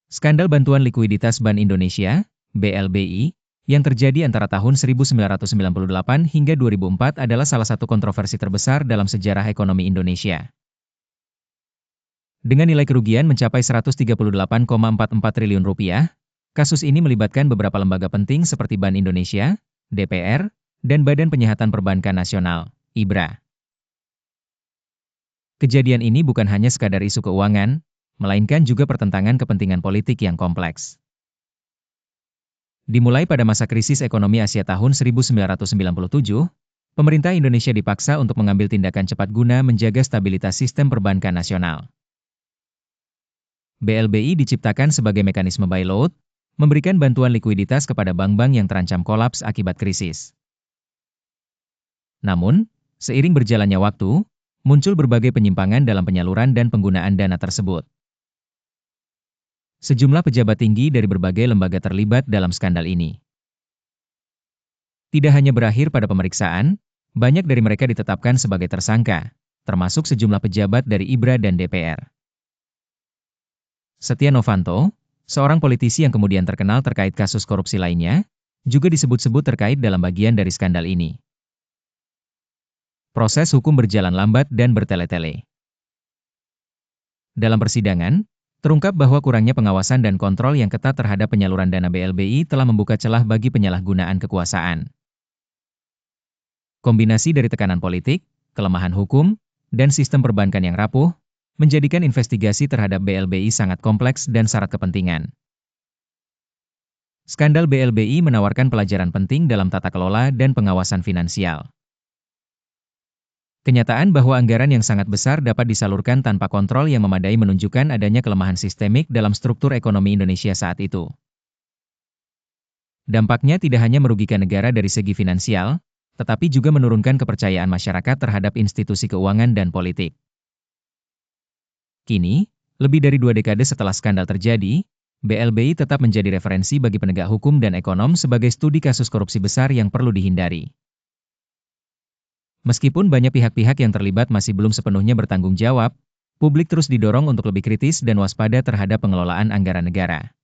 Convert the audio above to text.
Skandal bantuan likuiditas Bank Indonesia, BLBI, yang terjadi antara tahun 1998 hingga 2004 adalah salah satu kontroversi terbesar dalam sejarah ekonomi Indonesia. Dengan nilai kerugian mencapai Rp138,44 triliun, kasus ini melibatkan beberapa lembaga penting seperti Bank Indonesia, DPR, dan Badan Penyihatan Perbankan Nasional, IBRA. Kejadian ini bukan hanya sekadar isu keuangan, melainkan juga pertentangan kepentingan politik yang kompleks. Dimulai pada masa krisis ekonomi Asia tahun 1997, pemerintah Indonesia dipaksa untuk mengambil tindakan cepat guna menjaga stabilitas sistem perbankan nasional. BLBI diciptakan sebagai mekanisme bailout, memberikan bantuan likuiditas kepada bank-bank yang terancam kolaps akibat krisis. Namun, seiring berjalannya waktu, muncul berbagai penyimpangan dalam penyaluran dan penggunaan dana tersebut. Sejumlah pejabat tinggi dari berbagai lembaga terlibat dalam skandal ini. Tidak hanya berakhir pada pemeriksaan, banyak dari mereka ditetapkan sebagai tersangka, termasuk sejumlah pejabat dari IBRA dan DPR. Setia Novanto, seorang politisi yang kemudian terkenal terkait kasus korupsi lainnya, juga disebut-sebut terkait dalam bagian dari skandal ini. Proses hukum berjalan lambat dan bertele-tele. Dalam persidangan, terungkap bahwa kurangnya pengawasan dan kontrol yang ketat terhadap penyaluran dana BLBI telah membuka celah bagi penyalahgunaan kekuasaan. Kombinasi dari tekanan politik, kelemahan hukum, dan sistem perbankan yang rapuh, menjadikan investigasi terhadap BLBI sangat kompleks dan syarat kepentingan. Skandal BLBI menawarkan pelajaran penting dalam tata kelola dan pengawasan finansial. Kenyataan bahwa anggaran yang sangat besar dapat disalurkan tanpa kontrol yang memadai menunjukkan adanya kelemahan sistemik dalam struktur ekonomi Indonesia saat itu. Dampaknya tidak hanya merugikan negara dari segi finansial, tetapi juga menurunkan kepercayaan masyarakat terhadap institusi keuangan dan politik. Kini, lebih dari 2 dekade setelah skandal terjadi, BLBI tetap menjadi referensi bagi penegak hukum dan ekonom sebagai studi kasus korupsi besar yang perlu dihindari. Meskipun banyak pihak-pihak yang terlibat masih belum sepenuhnya bertanggung jawab, publik terus didorong untuk lebih kritis dan waspada terhadap pengelolaan anggaran negara.